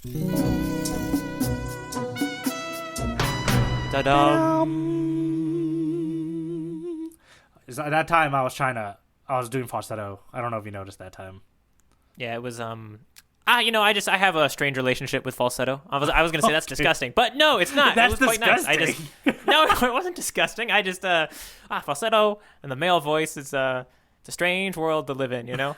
Ta-dum. That time I was doing falsetto. I don't know if you noticed that time. Yeah, it was I have a strange relationship with falsetto. I was gonna say that's disgusting, but no, it's not. That's it was disgusting. Quite nice. No, it wasn't disgusting. I just falsetto and the male voice. It's a strange world to live in, you know.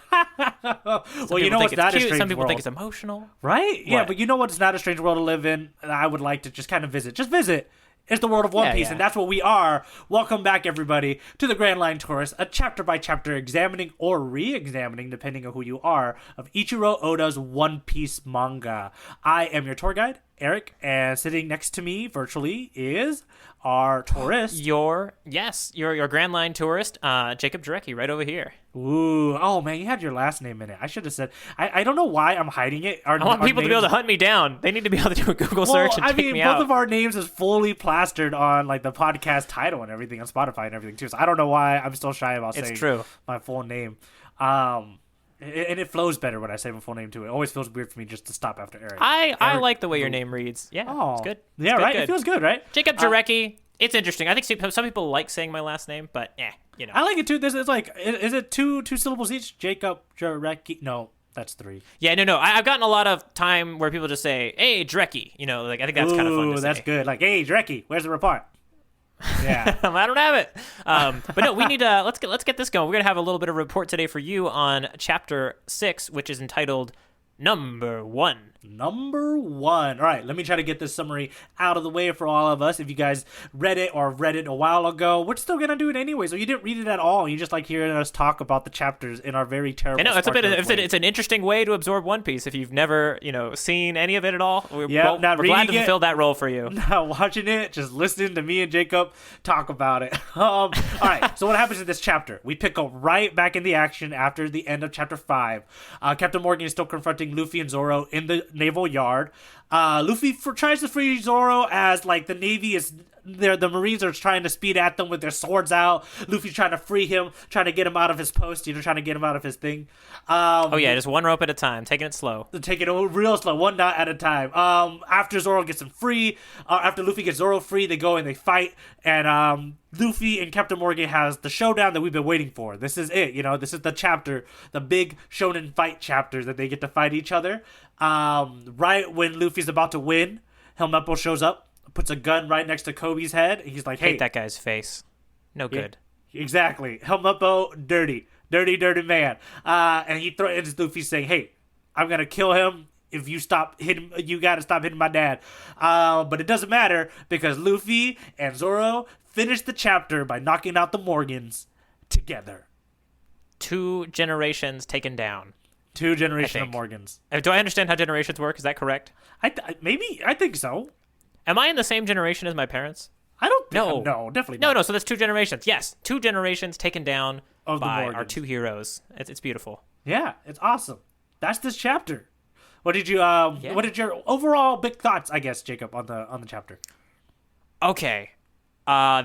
Well, you know what's not a strange world. Some people think it's emotional, right? Yeah, but you know what's not a strange world to live in? I would like to just kind of visit. Just visit. It's the world of One Piece, and that's what we are. Welcome back, everybody, to the Grand Line Tourist, a chapter-by-chapter examining or re-examining, depending on who you are, of Ichiro Oda's One Piece manga. I am your tour guide, Eric, and sitting next to me virtually is our tourist. Your Grand Line Tourist, Jacob Jarecki, right over here. Ooh, oh man, you had your last name in it. I should have said. I don't know why I'm hiding it. I want people to be able to hunt me down. They need to be able to do a Google search and take me out. Both of our names is fully plastered on like the podcast title and everything on Spotify and everything too. So I don't know why I'm still shy about saying my full name. And it flows better when I say my full name too. It always feels weird for me just to stop after Eric. I like the way your name reads. Yeah, it's good. Yeah, right. It feels good, right? Jacob Jarecki. It's interesting. I think some people like saying my last name, but you know. I like it too. It's like, is it two syllables each? Jacob Jarecki? No, that's 3. Yeah, no. I've gotten a lot of time where people just say, "Hey, Jarecki." You know, like I think that's kind of fun to say. That's good. Like, "Hey, Jarecki, where's the report?" Yeah, I don't have it. But no, we need to let's get this going. We're gonna have a little bit of a report today for you on chapter 6, which is entitled Number 1. Number 1. All right, let me try to get this summary out of the way for all of us. If you guys read it or read it a while ago, we're still going to do it anyway. So you didn't read it at all. You just like hearing us talk about the chapters in our very terrible I know, it's an interesting way to absorb One Piece. If you've never, seen any of it at all, we're glad to fulfill that role for you. Not watching it, just listening to me and Jacob talk about it. All right, so what happens in this chapter? We pick up right back in the action after the end of chapter 5. Captain Morgan is still confronting Luffy and Zoro in the naval yard. Luffy tries to free Zoro as like the Navy is there. The Marines are trying to speed at them with their swords out. Luffy's trying to free him, trying to get him out of his post, trying to get him out of his thing. Just one rope at a time, taking it slow. Taking it real slow, one knot at a time. After Zoro gets him free, after Luffy gets Zoro free, they go and they fight, and Luffy and Captain Morgan has the showdown that we've been waiting for. This is it, this is the chapter, the big shonen fight chapter that they get to fight each other. Right when Luffy's about to win, Helmeppo shows up, puts a gun right next to Kobe's head, and he's like, "Hey, hate that guy's face. No good." Exactly. Helmeppo, dirty man. And he threatens Luffy saying, "Hey, I'm gonna kill him. If you stop hitting, you gotta stop hitting my dad." But it doesn't matter because Luffy and Zoro finish the chapter by knocking out the Morgans together. 2 generations taken down. 2 generations of Morgans. Do I understand how generations work? Is that correct? I think so. Am I in the same generation as my parents? I don't think no, definitely not. No, so that's 2 generations. Yes, 2 generations taken down by our 2 heroes. It's beautiful. Yeah, it's awesome. That's this chapter. What did your overall big thoughts, I guess, Jacob, on the chapter? Okay.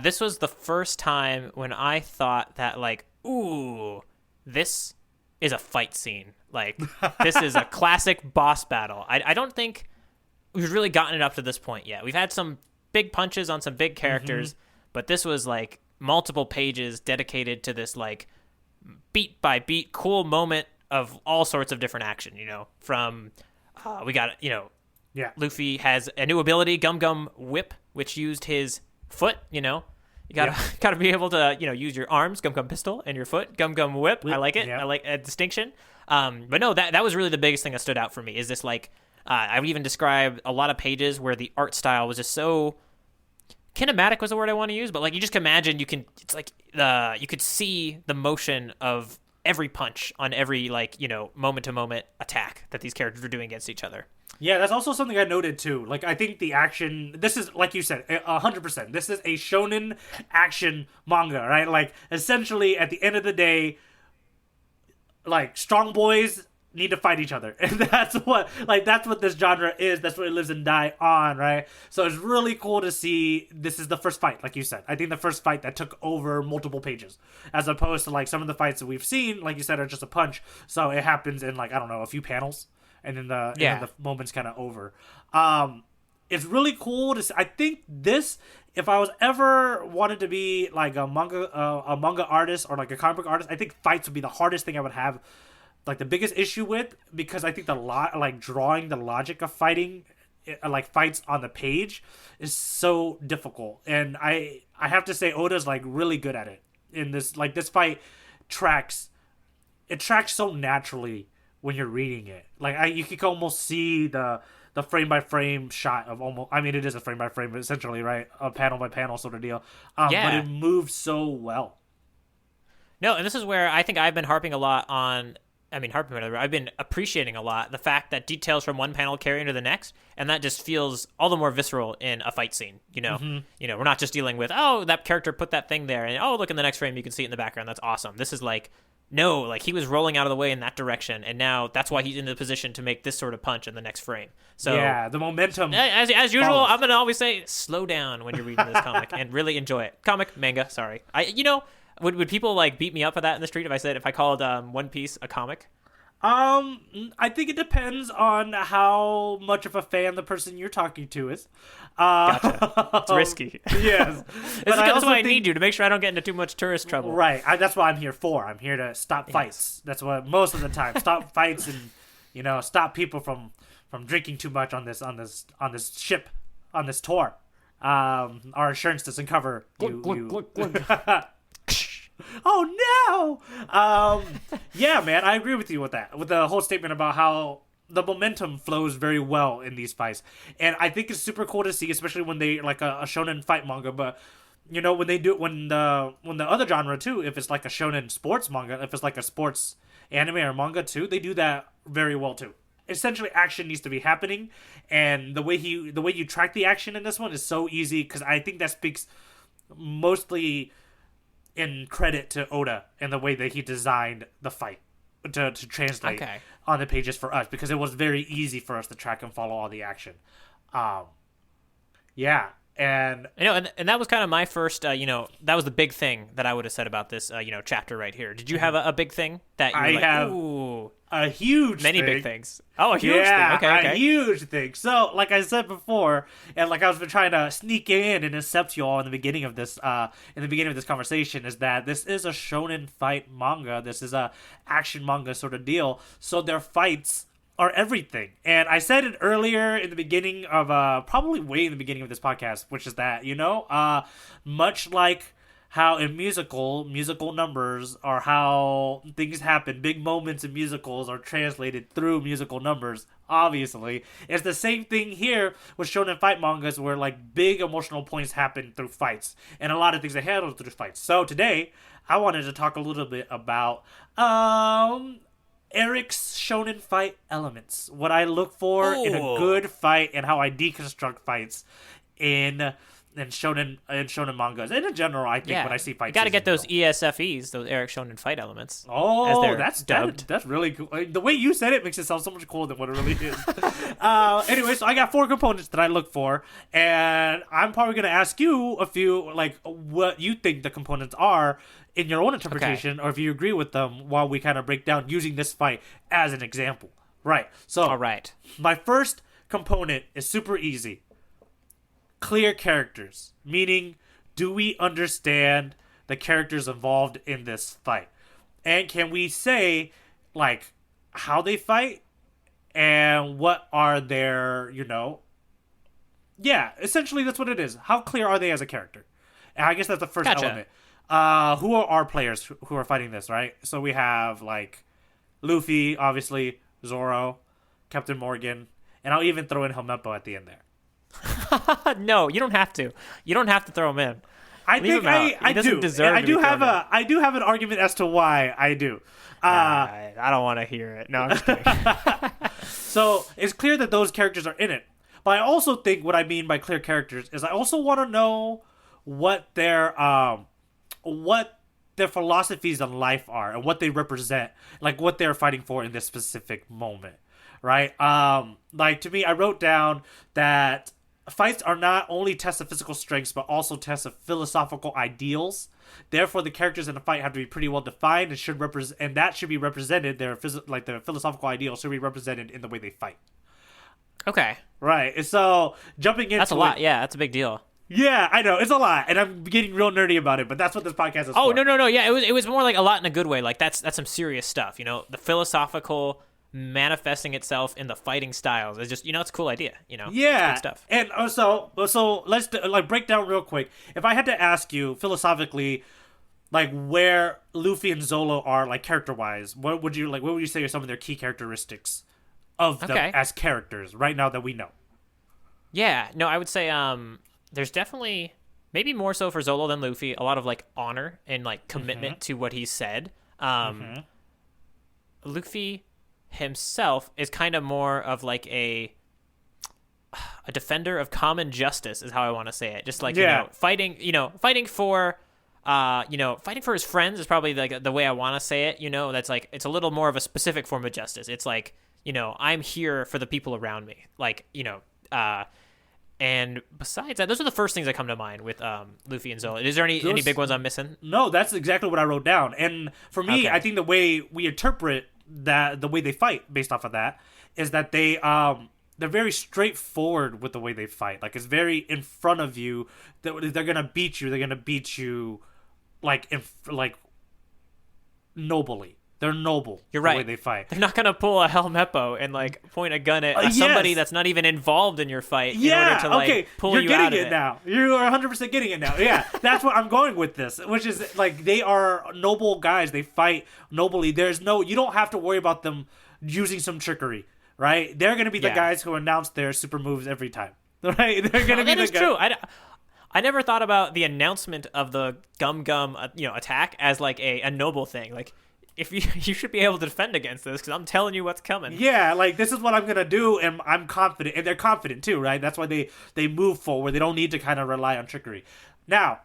This was the first time when I thought that, like, ooh, this is a fight scene. Like, this is a classic boss battle. I don't think we've really gotten it up to this point yet. We've had some big punches on some big characters, but this was, like, multiple pages dedicated to this, like, beat-by-beat cool moment of all sorts of different action, from... we got, Luffy has a new ability, Gum Gum Whip, which used his foot, You gotta be able to, use your arms, Gum Gum Pistol, and your foot, Gum Gum Whip. I like it. Yeah. I like a distinction. But no, that was really the biggest thing that stood out for me, is this, like, I would even describe a lot of pages where the art style was just so... kinematic was the word I want to use, but, like, you just can imagine, you could see the motion of every punch on every, like, moment-to-moment attack that these characters were doing against each other. Yeah, that's also something I noted, too. Like, I think the action... This is, like you said, 100%. This is a shonen action manga, right? Like, essentially, at the end of the day, like, strong boys need to fight each other. And that's what this genre is. That's what it lives and die on, right? So it's really cool to see this is the first fight, like you said. I think the first fight that took over multiple pages, as opposed to, like, some of the fights that we've seen, like you said, are just a punch. So it happens in, like, I don't know, a few panels. Yeah. the moment's kind of over. It's really cool to see. I think this, if I was ever wanted to be like a manga artist or like a comic book artist, I think fights would be the hardest thing I would have like the biggest issue with, because I think like drawing the logic of fighting, like fights on the page, is so difficult. And I have to say Oda's like really good at it in this. Like this fight tracks so naturally when you're reading it. Like you can almost see the frame by frame shot of almost. I mean, it is a frame by frame, essentially, right? A panel by panel sort of deal. But it moves so well. No, and this is where I think I've been harping a lot on. I mean, I've been appreciating a lot the fact that details from one panel carry into the next, and that just feels all the more visceral in a fight scene. You know, we're not just dealing with, oh, that character put that thing there, and oh, look in the next frame, you can see it in the background. That's awesome. This is like, no, like he was rolling out of the way in that direction, and now that's why he's in the position to make this sort of punch in the next frame. So yeah, the momentum. As usual, follows. I'm gonna always say, slow down when you're reading this comic and really enjoy it. Manga. Sorry, Would people like beat me up for that in the street if I called One Piece a comic? I think it depends on how much of a fan the person you're talking to is. Gotcha. It's risky. Yes, that's why I need you to make sure I don't get into too much tourist trouble. Right. That's what I'm here for. I'm here to stop fights. That's what most of the time stop fights and stop people from drinking too much on this ship on this tour. Our insurance doesn't cover you. Oh no! Yeah, man, I agree with you with that. With the whole statement about how the momentum flows very well in these fights, and I think it's super cool to see, especially when they like a shonen fight manga. But when they do when the other genre too, if it's like a shonen sports manga, if it's like a sports anime or manga too, they do that very well too. Essentially, action needs to be happening, and the way you track the action in this one is so easy, because I think that speaks mostly in credit to Oda and the way that he designed the fight to translate on the pages for us, because it was very easy for us to track and follow all the action. Yeah. And and that was kind of my first, that was the big thing that I would have said about this, chapter right here. Did you have a big thing that you were like, have ooh, a huge many thing. big things? Oh, a huge thing. Okay. A huge thing. So, like I said before, and like I was trying to sneak in and accept you all in the beginning of this, conversation, is that this is a shonen fight manga. This is a action manga sort of deal. So their fights are everything. And I said it earlier in the beginning of probably way in the beginning of this podcast, which is that much like how in musical numbers are how things happen, big moments in musicals are translated through musical numbers, obviously. It's the same thing here with shonen fight mangas, where like big emotional points happen through fights, and a lot of things are handled through fights. So today I wanted to talk a little bit about Eric's shonen fight elements, what I look for in a good fight, and how I deconstruct fights in shonen mangas, and in general. I think when I see fights, you got to get those ESFEs, those Eric shonen fight elements. Oh, that's dubbed. That's really cool. The way you said it makes it sound so much cooler than what it really is. Anyway, so I got 4 components that I look for, and I'm probably going to ask you a few, like what you think the components are in your own interpretation, or if you agree with them, while we kind of break down using this fight as an example. Right. So, all right. My first component is super easy. Clear characters, meaning, do we understand the characters involved in this fight? And can we say, like, how they fight and what are their, essentially that's what it is. How clear are they as a character? And I guess that's the first element. Who are our players who are fighting this, right? So we have, like, Luffy, obviously, Zoro, Captain Morgan, and I'll even throw in Helmeppo at the end there. No, you don't have to. You don't have to throw him in. I think I do. I do have an argument as to why I do. I don't want to hear it. No, I'm just kidding. So it's clear that those characters are in it. But I also think what I mean by clear characters is I also want to know what their philosophies in life are and what they represent, like what they're fighting for in this specific moment, right? Like to me, I wrote down that fights are not only tests of physical strengths, but also tests of philosophical ideals. Therefore, the characters in the fight have to be pretty well defined and should represent, and that should be represented. Their philosophical ideals should be represented in the way they fight. Okay. Right. And so jumping into That's a lot. Yeah, that's a big deal. Yeah, I know it's a lot, and I'm getting real nerdy about it. But that's what this podcast is. Oh for. no. Yeah, it was more like a lot in a good way. Like that's some serious stuff. You know, the philosophical manifesting itself in the fighting styles is just, it's a cool idea. Yeah, it's good stuff. And so let's break down real quick. If I had to ask you philosophically, like where Luffy and Zolo are, like character wise, what would you say are some of their key characteristics of them as characters right now that we know? Yeah, no, I would say there's definitely, maybe more so for Zolo than Luffy, a lot of like honor and like commitment to what he said. Luffy himself is kind of more of like a defender of common justice is how I want to say it. Just like, fighting for his friends is probably like the way I want to say it. That's like, it's a little more of a specific form of justice. It's like, I'm here for the people around me. Like, and besides that, those are the first things that come to mind with Luffy and Zolo. Is there any big ones I'm missing? No, that's exactly what I wrote down. And for me, I think the way we interpret that, the way they fight based off of that, is that they're very straightforward with the way they fight. Like, it's very in front of you. That they're gonna beat you. They're gonna beat you, like nobly. They're noble. You're right. The way they fight. They're not gonna pull a Helmeppo and like point a gun at somebody that's not even involved in your fight in order to like pull you out of it. You're getting it now. You are 100% getting it now. Yeah, that's what I'm going with this, which is like they are noble guys. They fight nobly. You don't have to worry about them using some trickery, right? They're gonna be the guys who announce their super moves every time, right? They're gonna be the guys. That is true. I never thought about the announcement of the Gum attack as like a noble thing. Like, if you should be able to defend against this because I'm telling you what's coming. Yeah, like this is what I'm gonna do, and I'm confident, and they're confident too, right? That's why they move forward. They don't need to kind of rely on trickery. Now,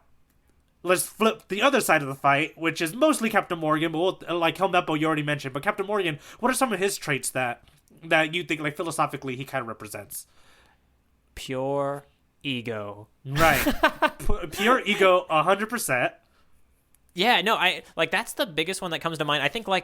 let's flip the other side of the fight, which is mostly Captain Morgan, but like Helmeppo you already mentioned. But Captain Morgan, what are some of his traits that you think like philosophically he kind of represents? Pure ego. Right. Pure ego, 100%. Yeah, no, that's the biggest one that comes to mind. I think like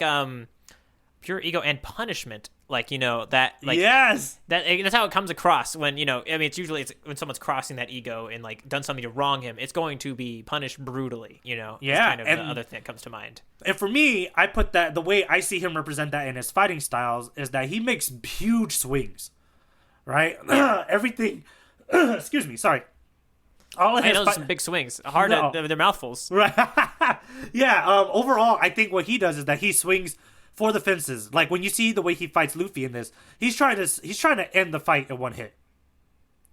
pure ego and punishment, like that, like yes, that's how it comes across when it's usually when someone's crossing that ego and like done something to wrong him, it's going to be punished brutally. Yeah, kind of the other thing that comes to mind. And for me, I put that the way I see him represent that in his fighting styles is that he makes huge swings, right? Everything. Excuse me, sorry. I know some big swings. They're mouthfuls. Right. Yeah. Overall, I think what he does is that he swings for the fences. Like when you see the way he fights Luffy in this, he's trying to end the fight in one hit.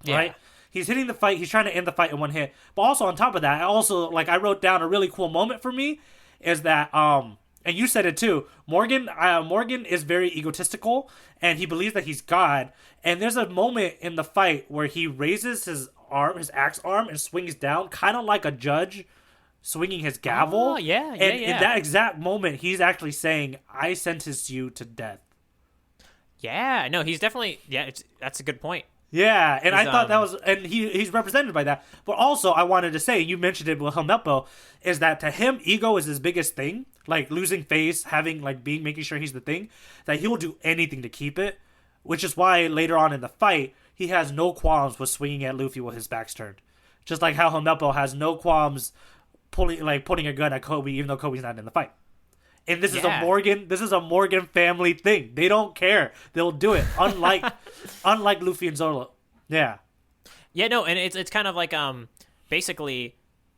Right. He's hitting the fight. He's trying to end the fight in one hit. But also on top of that, I wrote down a really cool moment for me is that and you said it too. Morgan is very egotistical and he believes that he's God. And there's a moment in the fight where he raises his axe arm, and swings down, kind of like a judge swinging his gavel. Oh, yeah. In that exact moment, he's actually saying, "I sentence you to death." Yeah, no, he's definitely. Yeah, that's a good point. Yeah, and I thought that was, and he's represented by that. But also, I wanted to say, you mentioned it with Helmeppo, is that to him, ego is his biggest thing. Like losing face, making sure he's the thing. That he'll do anything to keep it, which is why later on in the fight, he has no qualms with swinging at Luffy with his back's turned. Just like how Helmeppo has no qualms putting a gun at Kobe, even though Kobe's not in the fight. And this is a Morgan family thing. They don't care. They'll do it. Unlike Luffy and Zolo. Yeah. Yeah, no, and it's kind of like basically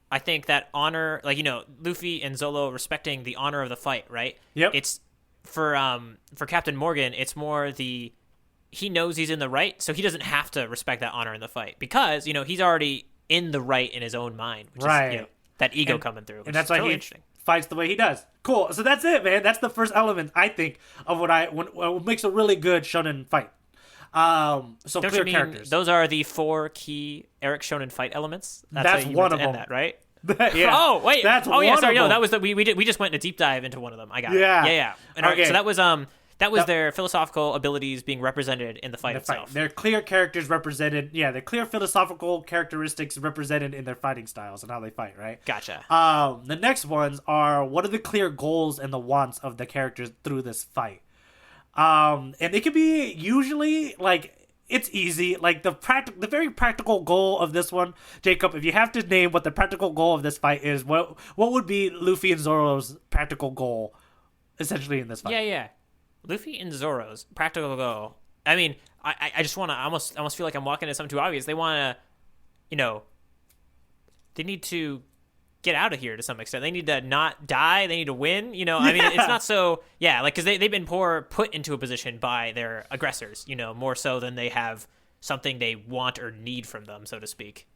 I think that honor, like Luffy and Zolo respecting the honor of the fight, right? Yep. It's for Captain Morgan, it's more he knows he's in the right, so he doesn't have to respect that honor in the fight because he's already in the right in his own mind, which is that ego coming through, and that's why he fights the way he does. Cool. So that's it, man. That's the first element I think of what makes a really good shonen fight. So don't clear characters. Those are the 4 key Eric shonen fight elements. That's one of them. That, right? Yeah. Oh wait. That's one sorry. of No, them. that was we just went in a deep dive into one of them. I got it. Yeah. Yeah. And okay. So that was That was their philosophical abilities being represented in the fight itself. Their clear characters represented, the clear philosophical characteristics represented in their fighting styles and how they fight, right? Gotcha. The next ones are, what are the clear goals and the wants of the characters through this fight? And it can be usually, like, it's easy. Like, the very practical goal of this one, Jacob, if you have to name what the practical goal of this fight is, what would be Luffy and Zoro's practical goal, essentially, in this fight? Yeah. Luffy and Zoro's practical goal. I mean, I just want to almost feel like I'm walking into something too obvious. They want to, they need to get out of here to some extent. They need to not die. They need to win. I mean, it's not so, like, because they've been put into a position by their aggressors, more so than they have something they want or need from them, so to speak.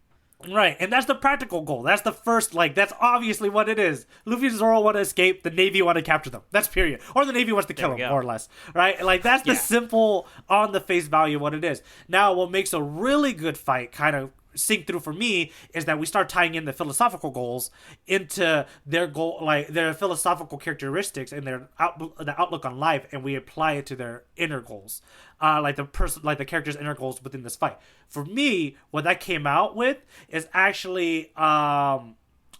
Right, and that's the practical goal. That's the first, like, that's obviously what it is. Luffy and Zoro want to escape, the Navy want to capture them. That's period. Or the Navy wants to kill them, more or less. Right? Like, that's the simple, on the face value of what it is. Now, what makes a really good fight kind of sink through for me is that we start tying in the philosophical goals into their goal, like their philosophical characteristics and the outlook on life, and we apply it to their inner goals, like the character's inner goals within this fight. For me, what that came out with is actually I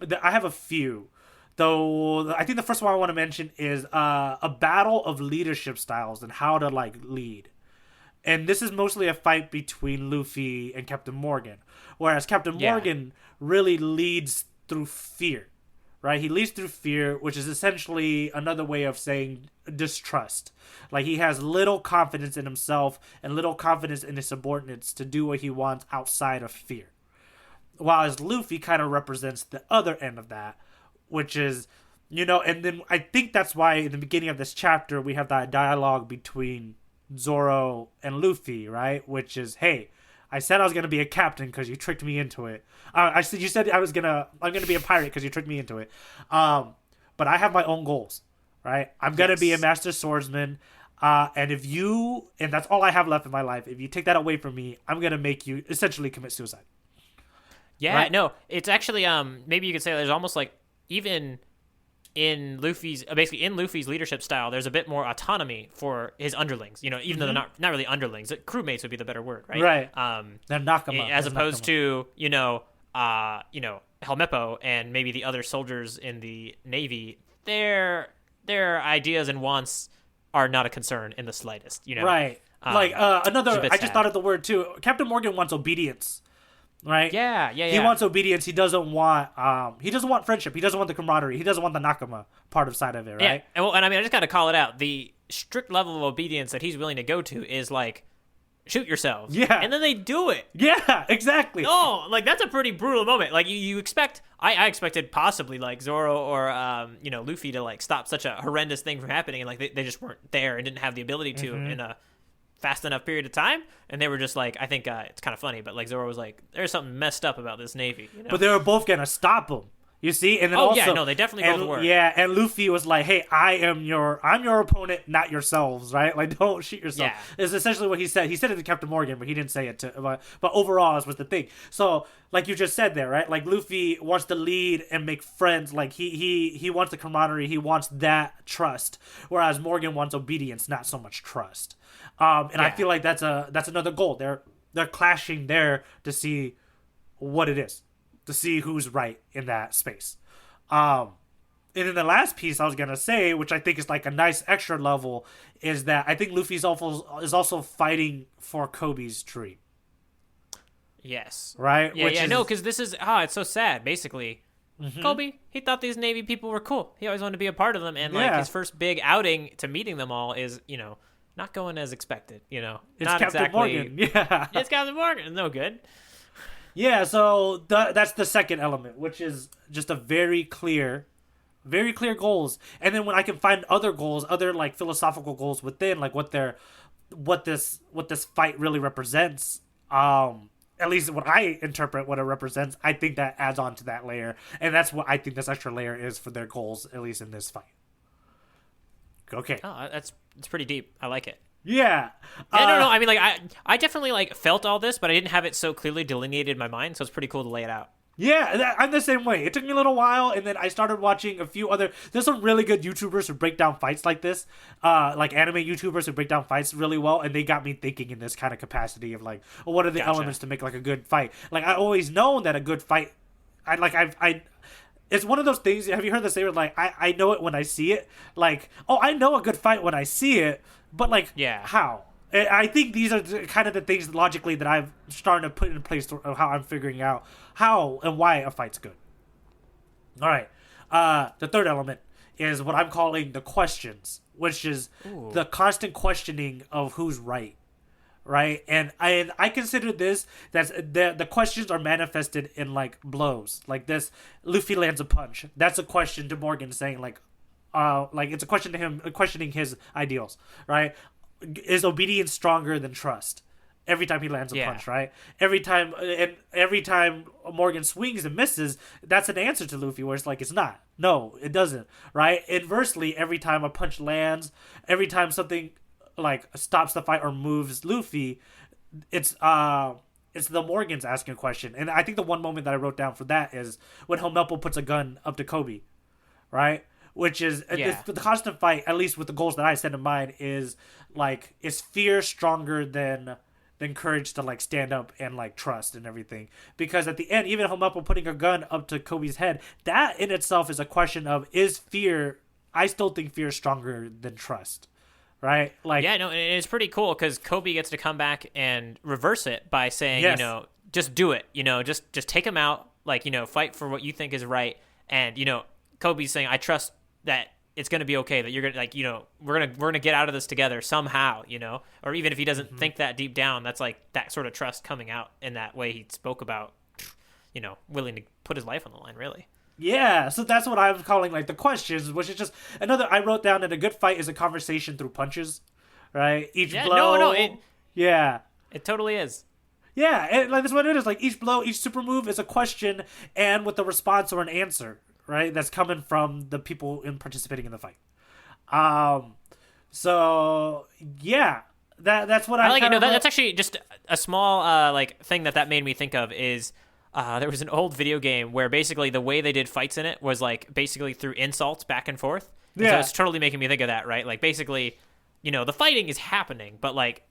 have a few. Though I think the first one I want to mention is a battle of leadership styles and how to, like, lead. And this is mostly a fight between Luffy and Captain Morgan. Whereas Captain Morgan really leads through fear, right? He leads through fear, which is essentially another way of saying distrust. Like, he has little confidence in himself and little confidence in his subordinates to do what he wants outside of fear. While Luffy kind of represents the other end of that, which is, and then I think that's why in the beginning of this chapter we have that dialogue between Zoro and Luffy, right? Which is, hey, I said I was gonna be a captain because you tricked me into it. You said I'm gonna be a pirate because you tricked me into it. But I have my own goals, right? I'm gonna be a master swordsman. And that's all I have left in my life. If you take that away from me, I'm gonna make you essentially commit suicide. Yeah, right? No, it's actually maybe you could say there's almost like, even in Luffy's leadership style, there's a bit more autonomy for his underlings. Even though they're not really underlings, crewmates would be the better word, right? Right. They're Nakama. As opposed to Helmeppo and maybe the other soldiers in the Navy, their ideas and wants are not a concern in the slightest. Right. I just sad. thought of the word too. Captain Morgan wants obedience. Right? Yeah. He wants obedience. He doesn't want friendship. He doesn't want the camaraderie. He doesn't want the Nakama part of side of it, right? Yeah. And I mean, I just got to call it out. The strict level of obedience that he's willing to go to is like, shoot yourselves. Yeah. And then they do it. Yeah, exactly. Oh, like, that's a pretty brutal moment. Like, you expect, I expected possibly, like, Zoro or, Luffy to, like, stop such a horrendous thing from happening, and, like, they just weren't there and didn't have the ability to in a fast enough period of time, and they were just like, I think it's kind of funny, but, like, Zoro was like, there's something messed up about this Navy, But they were both gonna stop him, you see, and then they definitely both were. Yeah, and Luffy was like, hey, I'm your opponent, not yourselves, right? Like, don't shoot yourself. Yeah. Is essentially what he said. He said it to Captain Morgan, but he didn't say it to. But overall, this was the thing. So, like you just said there, right? Like, Luffy wants to lead and make friends. Like, he wants the camaraderie. He wants that trust. Whereas Morgan wants obedience, not so much trust. I feel like that's another goal. They're clashing there to see what it is, to see who's right in that space. And then the last piece I was gonna say, which I think is like a nice extra level, is that I think Luffy's also fighting for Kobe's dream. Yes. Right? No, because this is it's so sad. Basically, Kobe, he thought these Navy people were cool. He always wanted to be a part of them, and like his first big outing to meeting them all is not going as expected. It's not Captain exactly. Morgan. Yeah. It's Captain Morgan. No good. Yeah, so that's the second element, which is just a very clear goals. And then when I can find other goals, other like philosophical goals within, like what this fight really represents, at least what I interpret what it represents, I think that adds on to that layer. And that's what I think this extra layer is for their goals, at least in this fight. Okay. Oh, it's pretty deep. I like it. Yeah. No. I mean, like, I definitely like felt all this, but I didn't have it so clearly delineated in my mind, so it's pretty cool to lay it out. Yeah, I'm the same way. It took me a little while, and then I started watching a few other. There's some really good YouTubers who break down fights like this, like anime YouTubers who break down fights really well, and they got me thinking in this kind of capacity of like, well, what are the Gotcha. elements to make like a good fight? Like I always known that a good fight, I. It's one of those things. Have you heard the saying like I know it when I see it? Like, oh, I know a good fight when I see it, but like, Yeah. how? I think these are kind of the things logically that I've started to put in place of how I'm figuring out how and why a fight's good. All right. The third element is what I'm calling the questions, which is Ooh. the constant questioning of who's right. Right, and I consider this that's the questions are manifested in like blows like this. Luffy lands a punch. That's a question to Morgan saying like it's a question to him questioning his ideals. Right, is obedience stronger than trust? Every time he lands a Yeah. punch, right? Every time Morgan swings and misses, that's an answer to Luffy where it's like it's not. No, it doesn't. Right. Inversely, every time a punch lands, every time something like stops the fight or moves Luffy, it's the Morgans asking a question. And I think the one moment that I wrote down for that is when Helmeppo puts a gun up to Kobe, right? Which is Yeah. the constant fight, at least with the goals that I set in mind, is like is fear stronger than courage to like stand up and like trust and everything. Because at the end, even Helmeppo putting a gun up to Kobe's head, that in itself is a question of is fear. I still think fear is stronger than trust, right? Like Yeah, no, and it's pretty cool because Kobe gets to come back and reverse it by saying, yes. just do it, just take him out, like, fight for what you think is right. And, Kobe's saying, I trust that it's going to be okay, that you're going to, like, we're going to get out of this together somehow, or even if he doesn't think that deep down, that's like that sort of trust coming out in that way he spoke about, willing to put his life on the line, really. Yeah, so that's what I'm calling like the questions, which is just another. I wrote down that a good fight is a conversation through punches, right? Each Yeah, blow. no, it Yeah, it totally is. yeah, and like that's what it is. Like each blow, each super move is a question, and with a response or an answer, right? That's coming from the people in participating in the fight. Um, so yeah, that's what I I like it. kind No, of that's actually just a small like thing that made me think of is there was an old video game where basically the way they did fights in it was like basically through insults back and forth. And so Yeah. it's totally making me think of that, right? Like basically, the fighting is happening, but like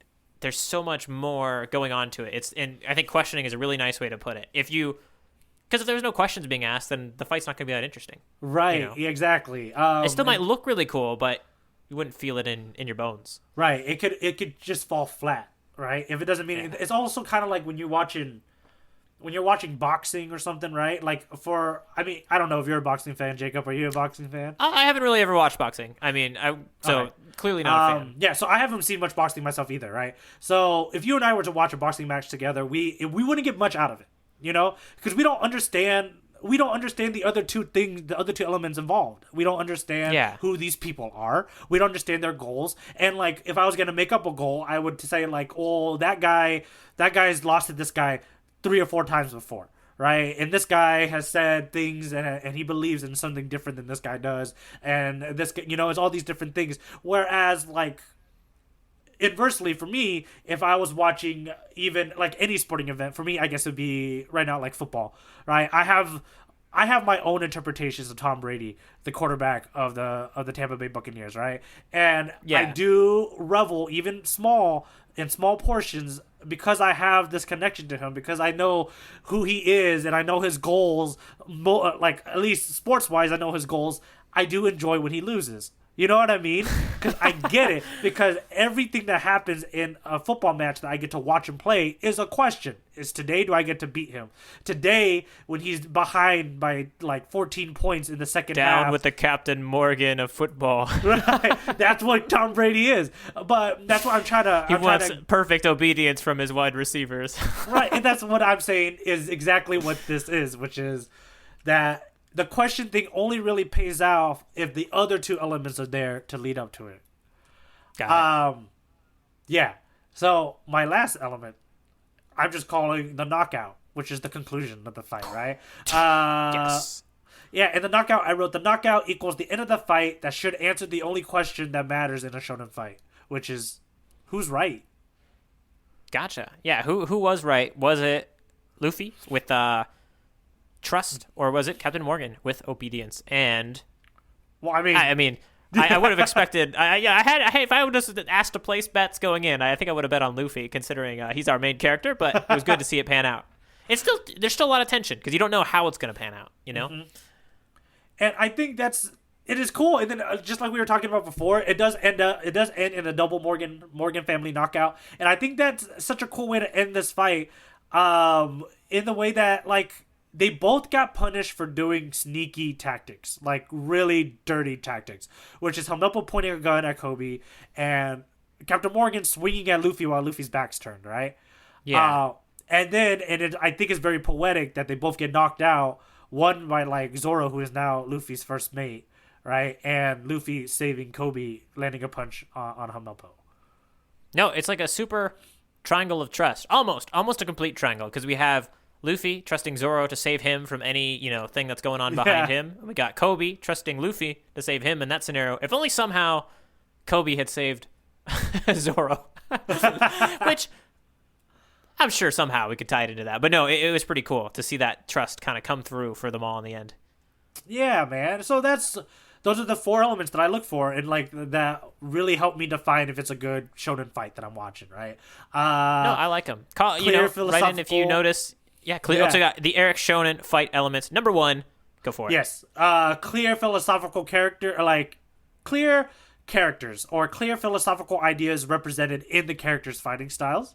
there's so much more going on to it. And I think questioning is a really nice way to put it. Because if there's no questions being asked, then the fight's not going to be that interesting. right. Yeah, exactly. It still might look really cool, but you wouldn't feel it in your bones. Right. It could just fall flat. Right. If it doesn't mean Yeah. it's also kind of like when you're watching boxing or something, right? Like I mean, I don't know if you're a boxing fan, Jacob. Are you a boxing fan? I haven't really ever watched boxing. I mean, Okay. clearly not a fan. Yeah, so I haven't seen much boxing myself either, right? So if you and I were to watch a boxing match together, we wouldn't get much out of it, because we don't understand the other two things, the other two elements involved. We don't understand Yeah. who these people are. We don't understand their goals. And like, if I was gonna make up a goal, I would say like, oh, that guy's lost to this guy 3 or 4 times before, right? And this guy has said things, and he believes in something different than this guy does, and this, it's all these different things. Whereas like inversely for me, if I was watching even like any sporting event, for me, I guess it'd be right now like football, right? I have my own interpretations of Tom Brady, the quarterback of the Tampa Bay Buccaneers, right? And I Yeah. do revel even in small portions because I have this connection to him, because I know who he is and I know his goals, like at least sports wise, I know his goals. I do enjoy when he loses. You know what I mean? Because I get it. Because everything that happens in a football match that I get to watch him play is a question. Is today do I get to beat him? Today, when he's behind by like 14 points in the second half. Down with the Captain Morgan of football. Right. That's what Tom Brady is. But that's what I'm trying to... He wants perfect obedience from his wide receivers. Right. And that's what I'm saying is exactly what this is, which is that the question thing only really pays off if the other two elements are there to lead up to it. Got it. Yeah. So my last element, I'm just calling the knockout, which is the conclusion of the fight, right? Yes. Yeah, in the knockout, I wrote the knockout equals the end of the fight that should answer the only question that matters in a shonen fight, which is who's right. Gotcha. Yeah, who was right? Was it Luffy with trust, or was it Captain Morgan with obedience? And Well, I mean, I would have expected. If I would have just asked to place bets going in, I think I would have bet on Luffy, considering he's our main character. But it was good to see it pan out. There's still a lot of tension because you don't know how it's going to pan out. You know, and I think it is cool. And then just like we were talking about before, it does end in a double Morgan family knockout. And I think that's such a cool way to end this fight. In the way that like they both got punished for doing sneaky tactics, like really dirty tactics, which is Helmeppo pointing a gun at Kobe and Captain Morgan swinging at Luffy while Luffy's back's turned, right? Yeah. I think it's very poetic that they both get knocked out, one by like Zoro, who is now Luffy's first mate, right? And Luffy saving Kobe, landing a punch on Helmeppo. No, it's like a super triangle of trust, almost a complete triangle, because we have Luffy trusting Zoro to save him from any thing that's going on behind him. We got Kobe trusting Luffy to save him in that scenario. If only somehow Kobe had saved Zoro, which I'm sure somehow we could tie it into that. But no, it was pretty cool to see that trust kind of come through for them all in the end. Yeah, man. So those are the 4 elements that I look for, and like that really help me define if it's a good shonen fight that I'm watching, right? No, I like them. Write in if you notice. Yeah, clear. Yeah. Also got the Eric Shonen fight elements. Number 1, go for it. Yes, clear philosophical clear characters or clear philosophical ideas represented in the characters' fighting styles.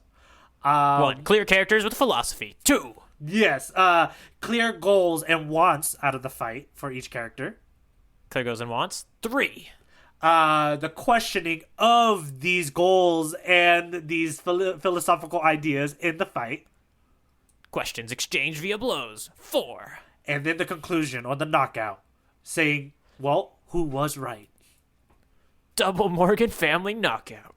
1, clear characters with philosophy. 2, yes, clear goals and wants out of the fight for each character. clear goals and wants. 3, the questioning of these goals and these philosophical ideas in the fight. questions exchanged via blows. 4, And then the conclusion or the knockout, saying, well, who was right? double Morgan family knockout.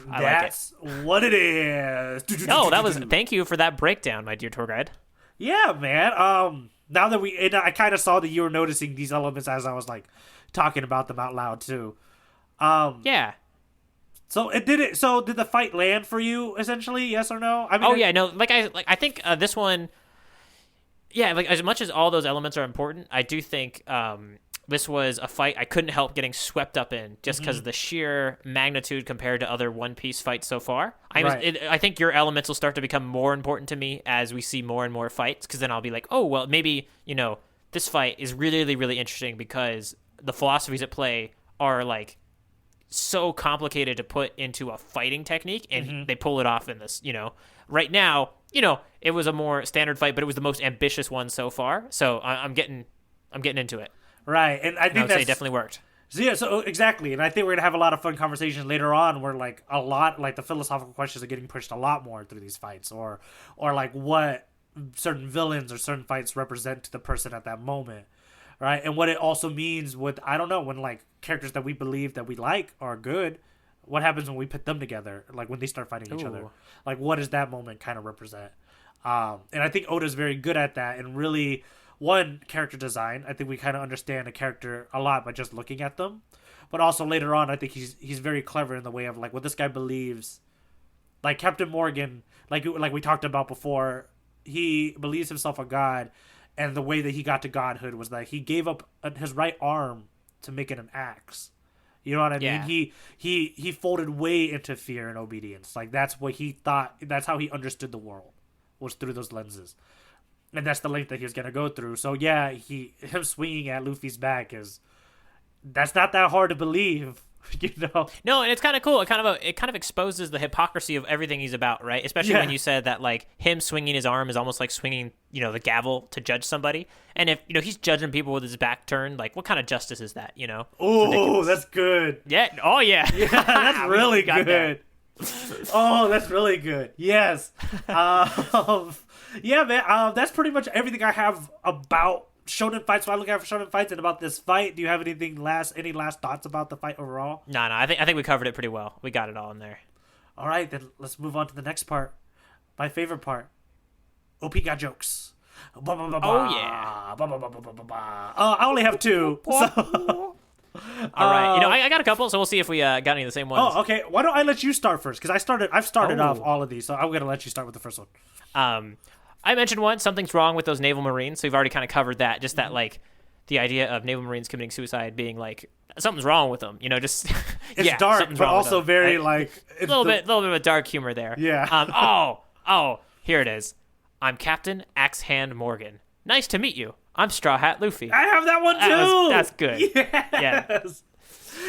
That's what it is. No, thank you for that breakdown, my dear tour guide. Yeah, man. Now that I kind of saw that you were noticing these elements as I was like talking about them out loud too. Yeah. So did the fight land for you essentially? Yes or no? I mean, No. I think this one. Yeah, like as much as all those elements are important, I do think this was a fight I couldn't help getting swept up in just because of the sheer magnitude compared to other One Piece fights so far. I think your elements will start to become more important to me as we see more and more fights, because then I'll be like, oh, well, maybe, this fight is really, really interesting because the philosophies at play are like so complicated to put into a fighting technique, and they pull it off in this, Right now, it was a more standard fight, but it was the most ambitious one so far. So I'm getting into it. Right, and I think that definitely worked. So yeah, so exactly, and I think we're gonna have a lot of fun conversations later on, where like the philosophical questions are getting pushed a lot more through these fights, or like what certain villains or certain fights represent to the person at that moment, right? And what it also means with when like characters that we believe that we like are good, what happens when we put them together, like when they start fighting each other, like what does that moment kind of represent? And I think Oda's very good at that, and really. One, character design. I think we kind of understand a character a lot by just looking at them. But also later on, I think he's very clever in the way of like what this guy believes. Like Captain Morgan, like we talked about before, he believes himself a god, and the way that he got to godhood was that he gave up his right arm to make it an axe. You know what I mean? He folded way into fear and obedience. Like that's what he thought. That's how he understood the world, was through those lenses. And that's the length that he was gonna go through. So yeah, him swinging at Luffy's back that's not that hard to believe, No, and it's kind of cool. It kind of exposes the hypocrisy of everything he's about, right? Especially when you said that like him swinging his arm is almost like swinging, the gavel to judge somebody. And if he's judging people with his back turned, like what kind of justice is that? Oh, that's good. Yeah. Oh yeah. Yeah, that's really good. Oh, that's really good. Yes. Yeah, man. That's pretty much everything I have about shonen fights. So I look out for shonen fights and about this fight. Do you have any last thoughts about the fight overall? No. I think we covered it pretty well. We got it all in there. All right, then let's move on to the next part. My favorite part. OP got jokes. Oh yeah. I only have 2. So. All right. I got a couple, so we'll see if we got any of the same ones. Oh, okay. Why don't I let you start first? Because I've started off all of these, so I'm gonna let you start with the first one. I mentioned one. Something's wrong with those naval marines. So we've already kind of covered that. Just that like the idea of naval marines committing suicide being like something's wrong with them. Just It's dark, but also very like a little bit of a dark humor there. Yeah. Here it is. I'm Captain Axehand Morgan. Nice to meet you. I'm Straw Hat Luffy. I have that one too. That's good. Yes. Yeah.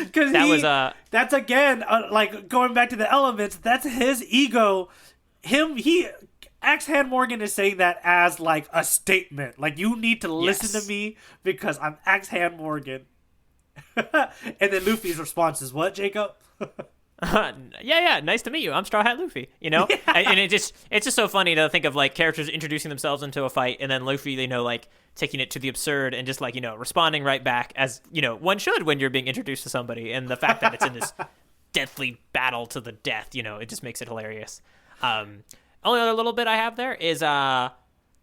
Because that's again like going back to the elements. That's his ego. Axehand Morgan is saying that as like a statement. Like, you need to listen to me because I'm Axehand Morgan. And then Luffy's response is what, Jacob? Yeah, nice to meet you. I'm Straw Hat Luffy, Yeah. And it's just so funny to think of like characters introducing themselves into a fight and then Luffy, like taking it to the absurd and just like, responding right back as, one should when you're being introduced to somebody. And the fact that it's in this deathly battle to the death, it just makes it hilarious. Only other little bit I have there is the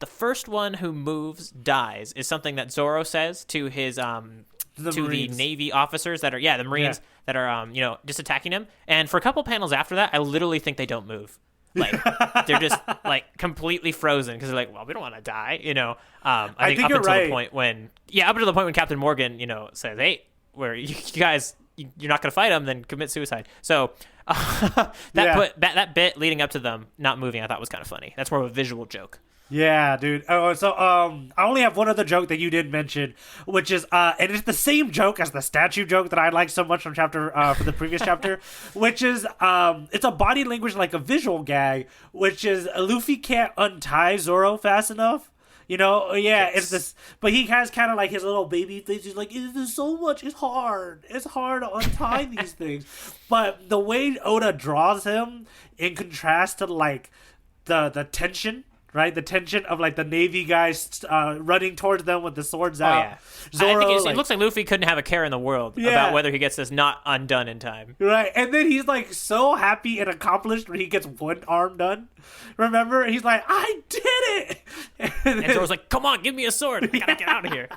first one who moves dies is something that Zoro says to his the Navy officers that are the Marines that are just attacking him. And for a couple panels after that, I literally think they don't move. Like they're just like completely frozen because they're like, well, we don't want to die, I think up until the point when Captain Morgan says, hey, where you guys you're not going to fight them, then commit suicide. So that bit leading up to them not moving, I thought was kind of funny. That's more of a visual joke. Yeah, dude. Oh, so I only have one other joke that you did mention, which is and it's the same joke as the statue joke that I like so much from for the previous chapter, which is it's a body language like a visual gag, which is Luffy can't untie Zoro fast enough. Yes. It's this, but he has kind of like his little baby face. He's like, "There's so much. It's hard to untie these things." But the way Oda draws him, in contrast to like the tension. Right, the tension of like the Navy guys running towards them with the swords out. Yeah. Zoro, I think it looks like Luffy couldn't have a care in the world about whether he gets this not undone in time. Right, and then he's like so happy and accomplished when he gets one arm done. Remember, he's like, "I did it!" And Zoro's like, "Come on, give me a sword. I gotta get out of here."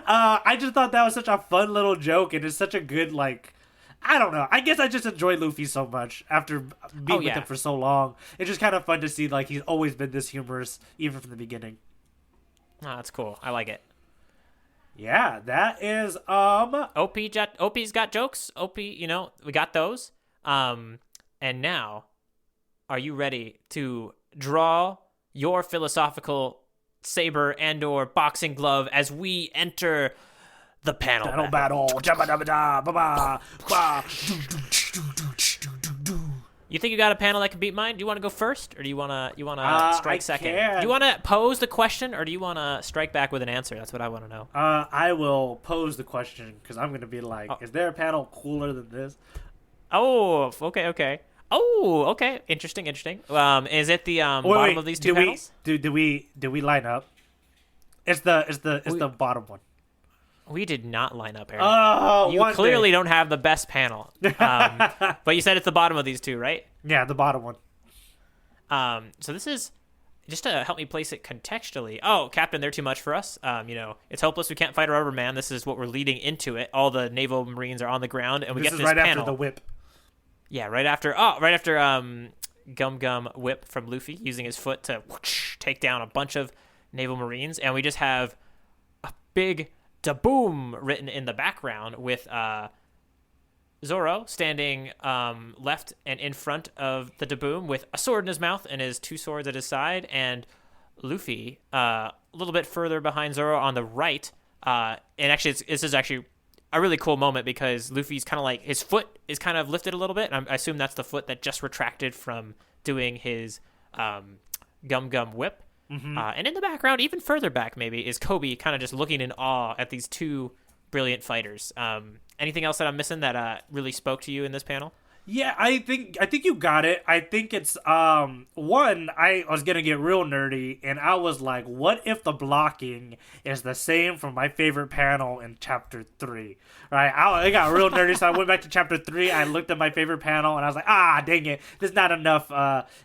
I just thought that was such a fun little joke, and it's such a good like. I don't know. I guess I just enjoy Luffy so much after being with him for so long. It's just kind of fun to see like he's always been this humorous, even from the beginning. Oh, that's cool. I like it. Yeah, that is OP's got jokes. OP, we got those. And now, are you ready to draw your philosophical saber and/or boxing glove as we enter the panel battle? You think you got a panel that can beat mine? Do you want to go first, or do you want to strike second? Do you want to pose the question, or do you want to strike back with an answer? That's what I want to know. I will pose the question because I'm going to be like, is there a panel cooler than this? Oh, okay. Oh, okay. Interesting. Is it the bottom of these two panels? Do we line up? It's the bottom one. We did not line up, Aaron. Oh, you clearly don't have the best panel. But you said it's the bottom of these two, right? Yeah, the bottom one. So this is just to help me place it contextually. Oh, Captain, they're too much for us. It's hopeless. We can't fight a rubber man. This is what we're leading into it. All the naval marines are on the ground, and we get this right panel. After the whip. Yeah, right after Gum Gum whip from Luffy using his foot to whoosh, take down a bunch of naval marines, and we just have a big da-boom written in the background with Zoro standing left and in front of the da-boom with a sword in his mouth and his two swords at his side, and Luffy a little bit further behind Zoro on the right. And actually, this is actually a really cool moment because Luffy's kind of like, his foot is kind of lifted a little bit, and I assume that's the foot that just retracted from doing his Gum Gum whip. Mm-hmm. And in the background, even further back maybe, is Kobe kind of just looking in awe at these two brilliant fighters. Anything else that I'm missing that really spoke to you in this panel? Yeah, I think you got it. I think it's one, I was gonna get real nerdy, and I was like, what if the blocking is the same from my favorite panel in chapter 3? Right? I got real nerdy, so I went back to chapter 3. I looked at my favorite panel, and I was like, dang it, there's not enough.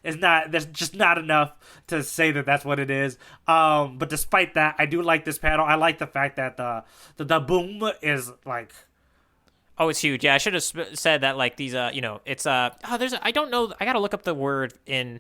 There's just not enough to say that that's what it is. But despite that, I do like this panel. I like the fact that the boom is like. Oh, it's huge. Yeah, I should have said that, like, these, it's, I don't know, I gotta look up the word in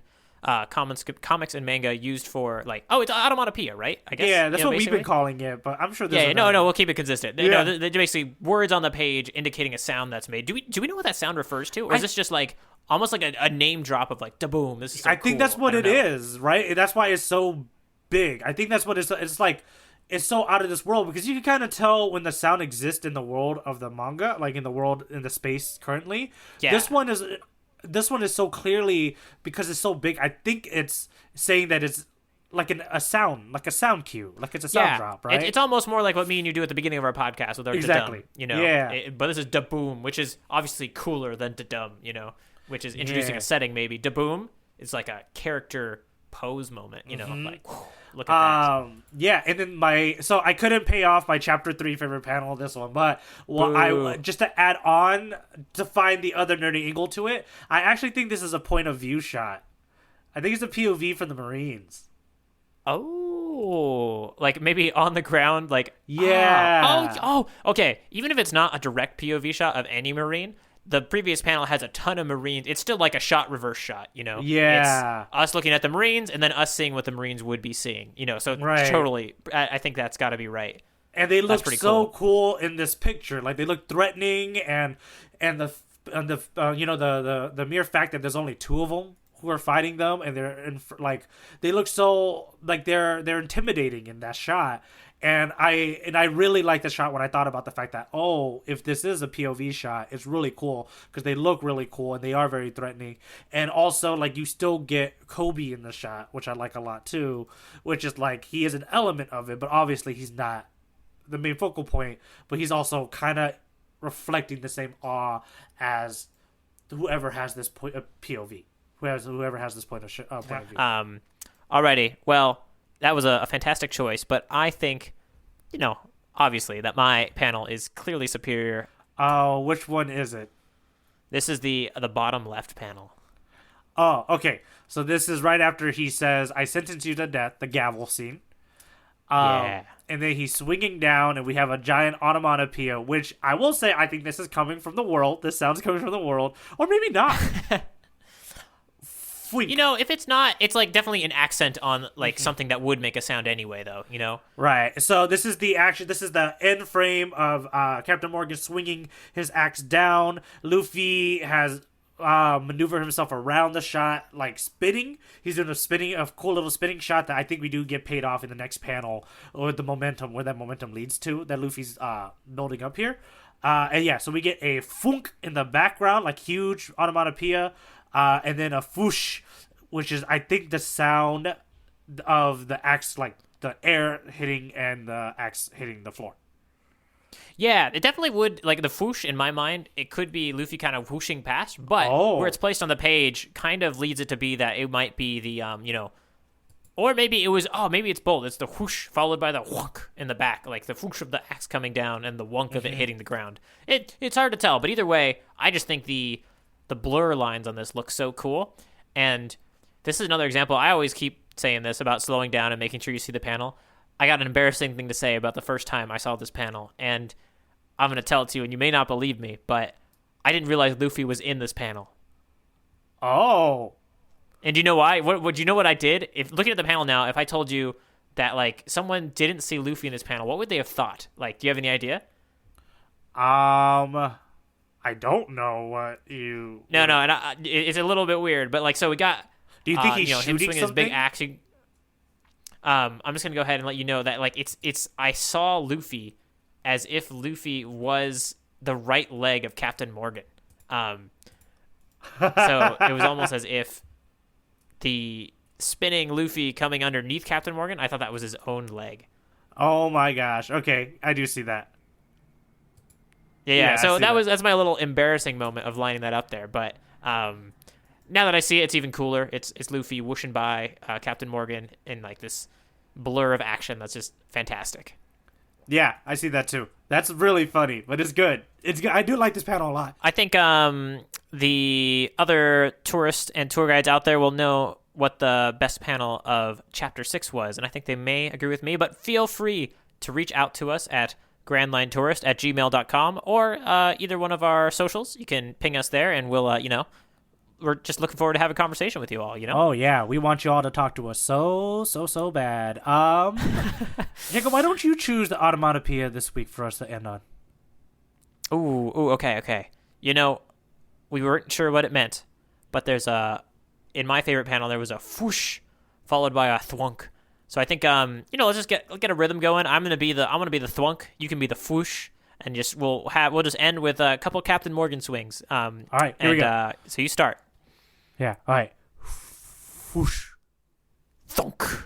comics and manga used for like, oh, it's automatopoeia, right? I guess. Yeah, that's what we've basically. been calling it, but I'm sure there's Yeah, another. no, we'll keep it consistent. Yeah. No, they're basically words on the page indicating a sound that's made. Do we know what that sound refers to, or is this just like almost like a name drop of like da boom? This is so I think cool. that's what I it don't know. is, right? That's why it's so big. I think that's what it's like. It's so out of this world because you can kind of tell when the sound exists in the world of the manga, like in the world in the space currently. Yeah. This one is so clearly because it's so big. I think it's saying that it's like a sound, like a sound cue, like it's a sound drop, right? It's almost more like what me and you do at the beginning of our podcast with our Exactly. da-dum, you know? Yeah. But this is da boom, which is obviously cooler than da-dum, you know, which is introducing Yeah. a setting maybe. Da boom is like a character pose moment, you know, like, whew, look at that. Yeah, and then so I couldn't pay off my chapter 3 favorite panel of this one, but I just to add on to find the other nerdy angle to it, I actually think this is a point of view shot. I think it's a POV from the Marines. Oh, like maybe on the ground, like Yeah. Okay. Even if it's not a direct POV shot of any Marine, the previous panel has a ton of Marines. It's still like a shot reverse shot, you know? Yeah. It's us looking at the Marines and then us seeing what the Marines would be seeing, you know? So Right. totally, I think that's got to be right. And they look pretty so cool in this picture. Like they look threatening, and the mere fact that there's only 2 of them who are fighting them, and like they look so like they're intimidating in that shot. And I really like the shot when I thought about the fact that, oh, if this is a POV shot, it's really cool because they look really cool and they are very threatening. And also, like, you still get Kobe in the shot, which I like a lot too, which is like he is an element of it, but obviously he's not the main focal point, but he's also kind of reflecting the same awe as whoever has this point of POV, whoever has this point of point of view. Alrighty. Well, that was a fantastic choice, but I think, you know, obviously that my panel is clearly superior. Oh, which one is it? This is the bottom left panel. Oh, okay. So this is right after he says, "I sentence you to death," the gavel scene. Yeah. And then he's swinging down, and we have a giant onomatopoeia, which I will say I think this is coming from the world. This sound's coming from the world. Or maybe not. You know, if it's not, it's like definitely an accent on like something that would make a sound anyway, though, you know? Right. So this is the end frame of Captain Morgan swinging his axe down. Luffy has maneuvered himself around the shot, like spinning. He's doing a cool little spinning shot that I think we do get paid off in the next panel, or the momentum, where that momentum leads to, that Luffy's building up here. And yeah, so we get a funk in the background, like huge onomatopoeia, and then a foosh, which is, I think, the sound of the axe, like the air hitting and the axe hitting the floor. Yeah, it definitely would, like the whoosh in my mind, it could be Luffy kind of whooshing past, but where it's placed on the page kind of leads it to be that it might be the, you know, or maybe it was, maybe it's both. It's the whoosh followed by the whunk in the back, like the whoosh of the axe coming down and the wunk of it hitting the ground. It's hard to tell, but either way, I just think the blur lines on this look so cool. And this is another example. I always keep saying this about slowing down and making sure you see the panel. I got an embarrassing thing to say about the first time I saw this panel, and I'm going to tell it to you, and you may not believe me, but I didn't realize Luffy was in this panel. Oh. And do you know why? Would you know what I did? If looking at the panel now, if I told you that like someone didn't see Luffy in this panel, what would they have thought? Like, do you have any idea? I don't know what you. No, and it's a little bit weird, but like, so we got. Do you think he's him shooting swinging something? his big axe? I'm just gonna go ahead and let you know that like it's. I saw Luffy as if Luffy was the right leg of Captain Morgan. So it was almost as if the spinning Luffy coming underneath Captain Morgan, I thought that was his own leg. Oh my gosh. Okay, I do see that. Yeah. So that's my little embarrassing moment of lining that up there. But now that I see it, it's even cooler. It's Luffy whooshing by Captain Morgan in like this blur of action that's just fantastic. Yeah, I see that too. That's really funny, but it's good. It's good. I do like this panel a lot. I think the other tourists and tour guides out there will know what the best panel of Chapter 6 was, and I think they may agree with me, but feel free to reach out to us at grandlinetourist@gmail.com or either one of our socials. You can ping us there, and we'll, we're just looking forward to having a conversation with you all. Oh yeah, we want you all to talk to us so bad. Jacob, why don't you choose the onomatopoeia this week for us to end on? Ooh, okay. We weren't sure what it meant, but there's in my favorite panel there was a whoosh followed by a thwunk. So I think let's just get a rhythm going. I'm gonna be the thwunk. You can be the whoosh, and we'll just end with a couple Captain Morgan swings. All right, here we go. So you start. Yeah. All right. Whoosh. Thunk.